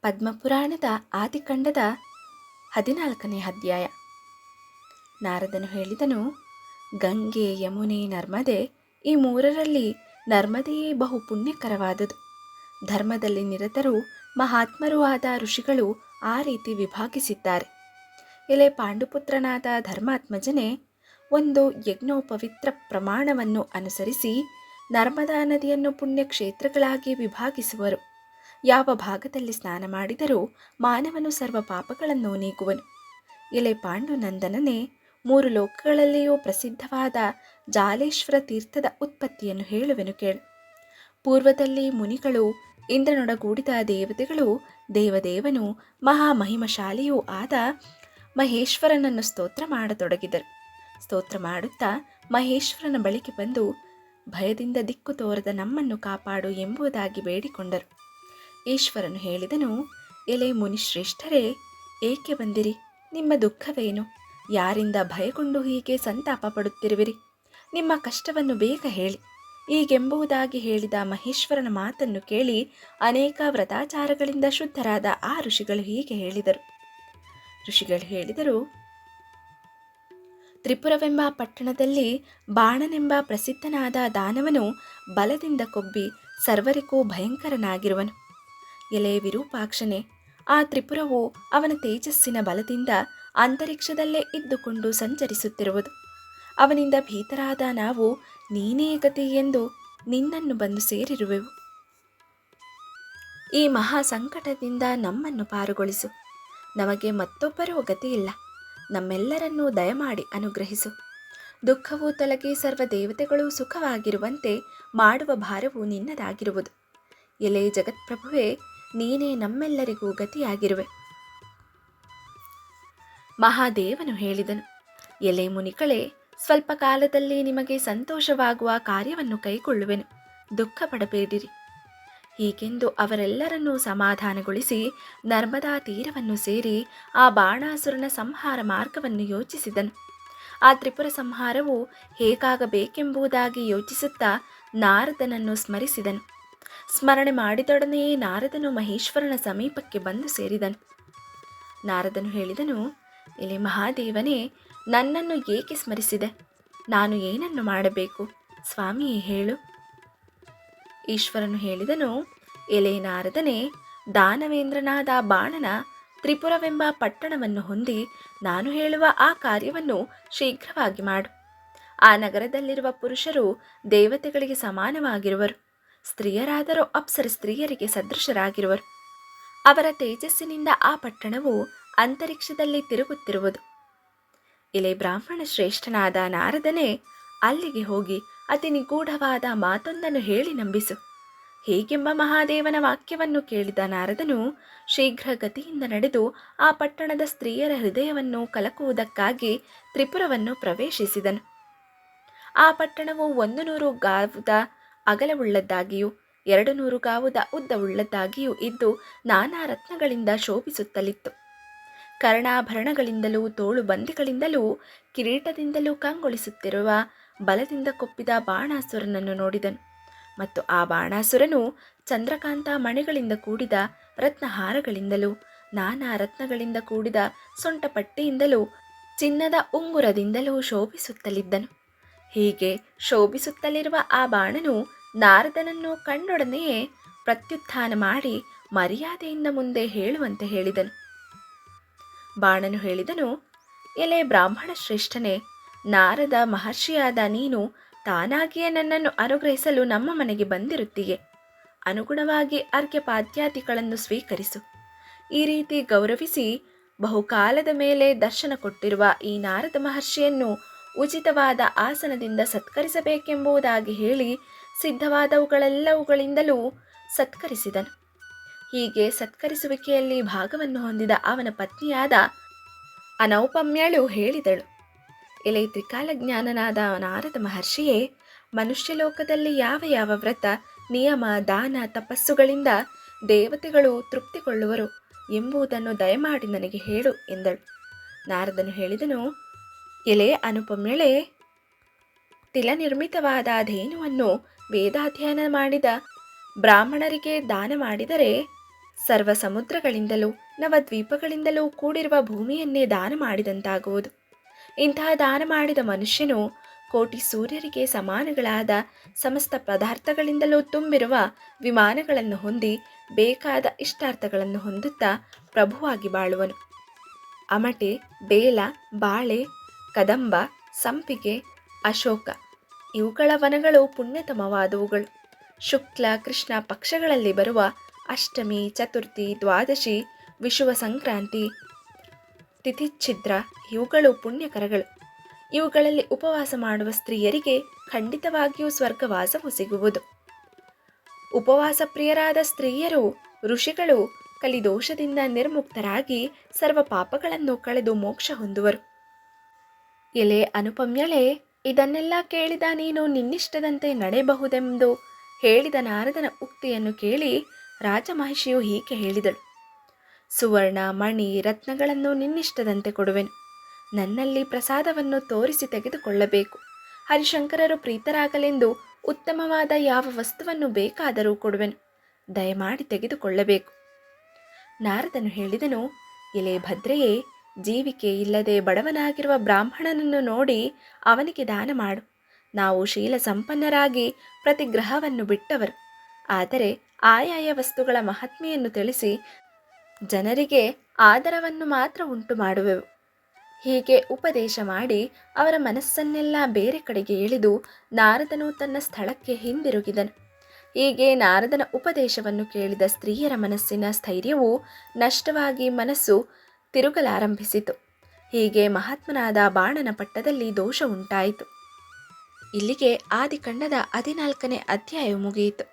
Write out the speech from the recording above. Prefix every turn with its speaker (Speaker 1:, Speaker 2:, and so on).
Speaker 1: ಪದ್ಮಪುರಾಣದ ಆದಿಕಂಡದ 14ನೇ ಅಧ್ಯಾಯ. ನಾರದನು ಹೇಳಿದನು, ಗಂಗೆ, ಯಮುನೆ, ನರ್ಮದೆ ಈ ಮೂರರಲ್ಲಿ ನರ್ಮದೆಯೇ ಬಹು ಪುಣ್ಯಕರವಾದುದು. ಧರ್ಮದಲ್ಲಿ ನಿರತರೂ ಮಹಾತ್ಮರೂ ಆದ ಋಷಿಗಳು ಆ ರೀತಿ ವಿಭಾಗಿಸಿದ್ದಾರೆ. ಎಲೆ ಪಾಂಡುಪುತ್ರನಾದ ಧರ್ಮಾತ್ಮಜನೇ, ಒಂದು ಯಜ್ಞೋಪವಿತ್ರ ಪ್ರಮಾಣವನ್ನು ಅನುಸರಿಸಿ ನರ್ಮದಾ ನದಿಯನ್ನು ಪುಣ್ಯಕ್ಷೇತ್ರಗಳಾಗಿ ವಿಭಾಗಿಸುವರು. ಯಾವ ಭಾಗದಲ್ಲಿ ಸ್ನಾನ ಮಾಡಿದರೂ ಮಾನವನು ಸರ್ವ ಪಾಪಗಳನ್ನು ನೀಗುವನು. ಎಲೆ ಪಾಂಡುನಂದನನೇ, 3 ಲೋಕಗಳಲ್ಲಿಯೂ ಪ್ರಸಿದ್ಧವಾದ ಜಾಲೇಶ್ವರ ತೀರ್ಥದ ಉತ್ಪತ್ತಿಯನ್ನು ಹೇಳುವೆನು ಕೇಳು. ಪೂರ್ವದಲ್ಲಿ ಮುನಿಗಳು, ಇಂದ್ರನೊಡಗೂಡಿದ ದೇವತೆಗಳು, ದೇವದೇವನು ಮಹಾಮಹಿಮಶಾಲಿಯೂ ಆದ ಮಹೇಶ್ವರನನ್ನು ಸ್ತೋತ್ರ ಮಾಡತೊಡಗಿದರು. ಸ್ತೋತ್ರ ಮಾಡುತ್ತಾ ಮಹೇಶ್ವರನ ಬಳಿಗೆ ಬಂದು, ಭಯದಿಂದ ದಿಕ್ಕು ತೋರದ ನಮ್ಮನ್ನು ಕಾಪಾಡು ಎಂಬುದಾಗಿ ಬೇಡಿಕೊಂಡರು. ಈಶ್ವರನು ಹೇಳಿದನು, ಎಲೆ ಮುನಿಶ್ರೇಷ್ಠರೇ, ಏಕೆ ಬಂದಿರಿ? ನಿಮ್ಮ ದುಃಖವೇನು? ಯಾರಿಂದ ಭಯಗೊಂಡು ಹೀಗೆ ಸಂತಾಪ ಪಡುತ್ತಿರುವಿರಿ? ನಿಮ್ಮ ಕಷ್ಟವನ್ನು ಬೇಗ ಹೇಳಿ. ಹೀಗೆಂಬುದಾಗಿ ಹೇಳಿದ ಮಹೇಶ್ವರನ ಮಾತನ್ನು ಕೇಳಿ ಅನೇಕ ವ್ರತಾಚಾರಗಳಿಂದ ಶುದ್ಧರಾದ ಆ ಋಷಿಗಳು ಹೀಗೆ ಹೇಳಿದರು. ತ್ರಿಪುರವೆಂಬ ಪಟ್ಟಣದಲ್ಲಿ ಬಾಣನೆಂಬ ಪ್ರಸಿದ್ಧನಾದ ದಾನವನು ಬಲದಿಂದ ಕೊಬ್ಬಿ ಸರ್ವರಿಗೂ ಭಯಂಕರನಾಗಿರುವನು. ಎಲೆ ವಿರೂಪಾಕ್ಷನೇ, ಆ ತ್ರಿಪುರವು ಅವನ ತೇಜಸ್ಸಿನ ಬಲದಿಂದ ಅಂತರಿಕ್ಷದಲ್ಲೇ ಇದ್ದುಕೊಂಡು ಸಂಚರಿಸುತ್ತಿರುವುದು. ಅವನಿಂದ ಭೀತರಾದ ನಾವು ನೀನೇ ಗತಿ ಎಂದು ನಿನ್ನನ್ನು ಬಂದು ಸೇರಿರುವೆವು. ಈ ಮಹಾ ಸಂಕಟದಿಂದ ನಮ್ಮನ್ನು ಪಾರುಗೊಳಿಸು. ನಮಗೆ ಮತ್ತೊಬ್ಬರೂ ಗತಿಯಿಲ್ಲ. ನಮ್ಮೆಲ್ಲರನ್ನೂ ದಯಮಾಡಿ ಅನುಗ್ರಹಿಸು. ದುಃಖವು ತೊಲಗಿ ಸರ್ವ ದೇವತೆಗಳು ಸುಖವಾಗಿರುವಂತೆ ಮಾಡುವ ಭಾರವು ನಿನ್ನದಾಗಿರುವುದು. ಎಲೆ ಜಗತ್ಪ್ರಭುವೇ, ನೀನೇ ನಮ್ಮೆಲ್ಲರಿಗೂ ಗತಿಯಾಗಿರುವೆ. ಮಹಾದೇವನು ಹೇಳಿದನು, ಎಲೆ ಮುನಿಗಳೇ, ಸ್ವಲ್ಪ ಕಾಲದಲ್ಲಿ ನಿಮಗೆ ಸಂತೋಷವಾಗುವ ಕಾರ್ಯವನ್ನು ಕೈಗೊಳ್ಳುವೆನು. ದುಃಖ ಪಡಬೇಡಿರಿ. ಹೀಗೆಂದು ಅವರೆಲ್ಲರನ್ನೂ ಸಮಾಧಾನಗೊಳಿಸಿ ನರ್ಮದಾ ತೀರವನ್ನು ಸೇರಿ ಆ ಬಾಣಾಸುರನ ಸಂಹಾರ ಮಾರ್ಗವನ್ನು ಯೋಚಿಸಿದನು. ಆ ತ್ರಿಪುರ ಸಂಹಾರವು ಹೇಗಾಗಬೇಕೆಂಬುದಾಗಿ ಯೋಚಿಸುತ್ತಾ ನಾರದನನ್ನು ಸ್ಮರಿಸಿದನು. ಸ್ಮರಣೆ ಮಾಡಿದೊಡನೆಯೇ ನಾರದನು ಮಹೇಶ್ವರನ ಸಮೀಪಕ್ಕೆ ಬಂದು ಸೇರಿದನು. ನಾರದನು ಹೇಳಿದನು, ಎಲೆ ಮಹಾದೇವನೇ, ನನ್ನನ್ನು ಏಕೆ ಸ್ಮರಿಸಿದೆ? ನಾನು ಏನನ್ನು ಮಾಡಬೇಕು? ಸ್ವಾಮಿಯೇ ಹೇಳು. ಈಶ್ವರನು ಹೇಳಿದನು, ಎಲೆ ನಾರದನೇ, ದಾನವೇಂದ್ರನಾದ ಬಾಣನ ತ್ರಿಪುರವೆಂಬ ಪಟ್ಟಣವನ್ನು ಹೊಂದಿ ನಾನು ಹೇಳುವ ಆ ಕಾರ್ಯವನ್ನು ಶೀಘ್ರವಾಗಿ ಮಾಡು. ಆ ನಗರದಲ್ಲಿರುವ ಪುರುಷರು ದೇವತೆಗಳಿಗೆ ಸಮಾನವಾಗಿರುವರು. ಸ್ತ್ರೀಯರಾದರೂ ಅಪ್ಸರ ಸ್ತ್ರೀಯರಿಗೆ ಸದೃಶರಾಗಿರುವರು. ಅವರ ತೇಜಸ್ಸಿನಿಂದ ಆ ಪಟ್ಟಣವು ಅಂತರಿಕ್ಷದಲ್ಲಿ ತಿರುಗುತ್ತಿರುವುದು. ಎಲೆ ಬ್ರಾಹ್ಮಣ ಶ್ರೇಷ್ಠನಾದ ನಾರದನೇ, ಅಲ್ಲಿಗೆ ಹೋಗಿ ಅತಿ ನಿಗೂಢವಾದ ಮಾತೊಂದನ್ನು ಹೇಳಿ ನಂಬಿಸು. ಹೀಗೆಂಬ ಮಹಾದೇವನ ವಾಕ್ಯವನ್ನು ಕೇಳಿದ ನಾರದನು ಶೀಘ್ರ ಗತಿಯಿಂದ ನಡೆದು ಆ ಪಟ್ಟಣದ ಸ್ತ್ರೀಯರ ಹೃದಯವನ್ನು ಕಲಕುವುದಕ್ಕಾಗಿ ತ್ರಿಪುರವನ್ನು ಪ್ರವೇಶಿಸಿದನು. ಆ ಪಟ್ಟಣವು 100 ಗಾವುದ ಅಗಲವುಳ್ಳದ್ದಾಗಿಯೂ 200 ಗಾವುದ ಉದ್ದವುಳ್ಳದ್ದಾಗಿಯೂ ಇದ್ದು ನಾನಾ ರತ್ನಗಳಿಂದ ಶೋಭಿಸುತ್ತಲಿತ್ತು. ಕರ್ಣಾಭರಣಗಳಿಂದಲೂ ತೋಳು ಬಂದಿಗಳಿಂದಲೂ ಕಿರೀಟದಿಂದಲೂ ಕಂಗೊಳಿಸುತ್ತಿರುವ ಬಲದಿಂದ ಕೊಪ್ಪಿದ ಬಾಣಾಸುರನನ್ನು ನೋಡಿದನು. ಮತ್ತು ಆ ಬಾಣಾಸುರನು ಚಂದ್ರಕಾಂತ ಮಣಿಗಳಿಂದ ಕೂಡಿದ ರತ್ನಹಾರಗಳಿಂದಲೂ ನಾನಾ ರತ್ನಗಳಿಂದ ಕೂಡಿದ ಸೊಂಟಪಟ್ಟಿಯಿಂದಲೂ ಚಿನ್ನದ ಉಂಗುರದಿಂದಲೂ ಶೋಭಿಸುತ್ತಲಿದ್ದನು. ಹೀಗೆ ಶೋಭಿಸುತ್ತಲಿರುವ ಆ ಬಾಣನು ನಾರದನನ್ನು ಕಂಡೊಡನೆಯೇ ಪ್ರತ್ಯುತ್ಥಾನ ಮಾಡಿ ಮರ್ಯಾದೆಯಿಂದ ಮುಂದೆ ಹೇಳುವಂತೆ ಹೇಳಿದನು. ಬಾಣನು ಹೇಳಿದನು, ಎಲೆ ಬ್ರಾಹ್ಮಣ ಶ್ರೇಷ್ಠನೇ, ನಾರದ ಮಹರ್ಷಿಯಾದ ನೀನು ತಾನಾಗಿಯೇ ನನ್ನನ್ನು ಅನುಗ್ರಹಿಸಲು ನಮ್ಮ ಮನೆಗೆ ಬಂದಿರುತ್ತೀಯೆ. ಅನುಗುಣವಾಗಿ ಅರ್ಘ್ಯಪಾದ್ಯಾದಿಗಳನ್ನು ಸ್ವೀಕರಿಸು. ಈ ರೀತಿ ಗೌರವಿಸಿ ಬಹುಕಾಲದ ಮೇಲೆ ದರ್ಶನ ಕೊಟ್ಟಿರುವ ಈ ನಾರದ ಮಹರ್ಷಿಯನ್ನು ಉಚಿತವಾದ ಆಸನದಿಂದ ಸತ್ಕರಿಸಬೇಕೆಂಬುದಾಗಿ ಹೇಳಿ ಸಿದ್ಧವಾದವುಗಳೆಲ್ಲವುಗಳಿಂದಲೂ ಸತ್ಕರಿಸಿದನು. ಹೀಗೆ ಸತ್ಕರಿಸುವಿಕೆಯಲ್ಲಿ ಭಾಗವನ್ನು ಹೊಂದಿದ ಅವನ ಪತ್ನಿಯಾದ ಅನೌಪಮ್ಯಳು ಹೇಳಿದಳು, ಎಲೆ ತ್ರಿಕಾಲಜ್ಞಾನನಾದ ನಾರದ ಮಹರ್ಷಿಯೇ, ಮನುಷ್ಯಲೋಕದಲ್ಲಿ ಯಾವ ಯಾವ ವ್ರತ, ನಿಯಮ, ದಾನ, ತಪಸ್ಸುಗಳಿಂದ ದೇವತೆಗಳು ತೃಪ್ತಿಗೊಳ್ಳುವರು ಎಂಬುದನ್ನು ದಯಮಾಡಿ ನನಗೆ ಹೇಳು ಎಂದಳು. ನಾರದನು ಹೇಳಿದನು, ಎಲೆ ಅನುಪಮ್ಯಳೆ, ತಿಲನಿರ್ಮಿತವಾದ ಧೇನುವನ್ನು ವೇದಾಧ್ಯಯನ ಮಾಡಿದ ಬ್ರಾಹ್ಮಣರಿಗೆ ದಾನ ಮಾಡಿದರೆ ಸರ್ವ ಸಮುದ್ರಗಳಿಂದಲೂ ನವದ್ವೀಪಗಳಿಂದಲೂ ಕೂಡಿರುವ ಭೂಮಿಯನ್ನೇ ದಾನ ಮಾಡಿದಂತಾಗುವುದು. ಇಂತಹ ದಾನ ಮಾಡಿದ ಮನುಷ್ಯನು ಕೋಟಿ ಸೂರ್ಯರಿಗೆ ಸಮಾನಗಳಾದ ಸಮಸ್ತ ಪದಾರ್ಥಗಳಿಂದಲೂ ತುಂಬಿರುವ ವಿಮಾನಗಳನ್ನು ಹೊಂದಿ ಬೇಕಾದ ಇಷ್ಟಾರ್ಥಗಳನ್ನು ಹೊಂದುತ್ತಾ ಪ್ರಭುವಾಗಿ ಬಾಳುವನು. ಅಮಟೆ, ಬೇಲ, ಬಾಳೆ, ಕದಂಬ, ಸಂಪಿಗೆ, ಅಶೋಕ ಇವುಗಳ ವನಗಳು ಪುಣ್ಯತಮವಾದವುಗಳು. ಶುಕ್ಲ ಕೃಷ್ಣ ಪಕ್ಷಗಳಲ್ಲಿ ಬರುವ ಅಷ್ಟಮಿ, ಚತುರ್ಥಿ, ದ್ವಾದಶಿ, ವಿಷುವ ಸಂಕ್ರಾಂತಿ, ತಿಥಿಚ್ಛಿದ್ರ ಇವುಗಳು ಪುಣ್ಯಕರಗಳು. ಇವುಗಳಲ್ಲಿ ಉಪವಾಸ ಮಾಡುವ ಸ್ತ್ರೀಯರಿಗೆ ಖಂಡಿತವಾಗಿಯೂ ಸ್ವರ್ಗವಾಸವು ಸಿಗುವುದು. ಉಪವಾಸ ಪ್ರಿಯರಾದ ಸ್ತ್ರೀಯರು, ಋಷಿಗಳು ಕಲಿದೋಷದಿಂದ ನಿರ್ಮುಕ್ತರಾಗಿ ಸರ್ವ ಪಾಪಗಳನ್ನು ಕಳೆದು ಮೋಕ್ಷ ಹೊಂದುವರು. ಎಲೆ ಅನುಪಮ್ಯಳೆ, ಇದನ್ನೆಲ್ಲ ಕೇಳಿದ ನೀನು ನಿನ್ನಿಷ್ಟದಂತೆ ನಡೆಯಬಹುದೆಂದು ಹೇಳಿದ ನಾರದನ ಉಕ್ತಿಯನ್ನು ಕೇಳಿ ರಾಜಮಹಿಷಿಯು ಹೀಗೆ ಹೇಳಿದಳು. ಸುವರ್ಣ, ಮಣಿ, ರತ್ನಗಳನ್ನು ನಿನ್ನಿಷ್ಟದಂತೆ ಕೊಡುವೆನು. ನನ್ನಲ್ಲಿ ಪ್ರಸಾದವನ್ನು ತೋರಿಸಿ ತೆಗೆದುಕೊಳ್ಳಬೇಕು. ಹರಿಶಂಕರರು ಪ್ರೀತರಾಗಲೆಂದು ಉತ್ತಮವಾದ ಯಾವ ವಸ್ತುವನ್ನು ಬೇಕಾದರೂ ಕೊಡುವೆನು. ದಯಮಾಡಿ ತೆಗೆದುಕೊಳ್ಳಬೇಕು. ನಾರದನು ಹೇಳಿದನು, ಎಲೆ ಭದ್ರೆಯೇ, ಜೀವಿಕೆ ಇಲ್ಲದೆ ಬಡವನಾಗಿರುವ ಬ್ರಾಹ್ಮಣನನ್ನು ನೋಡಿ ಅವನಿಗೆ ದಾನ ಮಾಡು. ನಾವು ಶೀಲ ಸಂಪನ್ನರಾಗಿ ಪ್ರತಿ ಗ್ರಹವನ್ನು ಬಿಟ್ಟವರು. ಆದರೆ ಆಯಾಯ ವಸ್ತುಗಳ ಮಹಾತ್ಮೆಯನ್ನು ತಿಳಿಸಿ ಜನರಿಗೆ ಆದರವನ್ನು ಮಾತ್ರ ಉಂಟು ಮಾಡುವೆವು. ಹೀಗೆ ಉಪದೇಶ ಮಾಡಿ ಅವರ ಮನಸ್ಸನ್ನೆಲ್ಲ ಬೇರೆ ಕಡೆಗೆ ಎಳೆದು ನಾರದನು ತನ್ನ ಸ್ಥಳಕ್ಕೆ ಹಿಂದಿರುಗಿದನು. ಹೀಗೆ ನಾರದನ ಉಪದೇಶವನ್ನು ಕೇಳಿದ ಸ್ತ್ರೀಯರ ಮನಸ್ಸಿನ ಸ್ಥೈರ್ಯವು ನಷ್ಟವಾಗಿ ಮನಸ್ಸು ತಿರುಗಲಾರಂಭಿಸಿತು. ಹೀಗೆ ಮಹಾತ್ಮನಾದ ಬಾಣನ ಪಟ್ಟದಲ್ಲಿ ದೋಷ ಉಂಟಾಯಿತು. ಇಲ್ಲಿಗೆ ಆದಿಕಂಡದ 14ನೇ ಅಧ್ಯಾಯವು ಮುಗಿಯಿತು.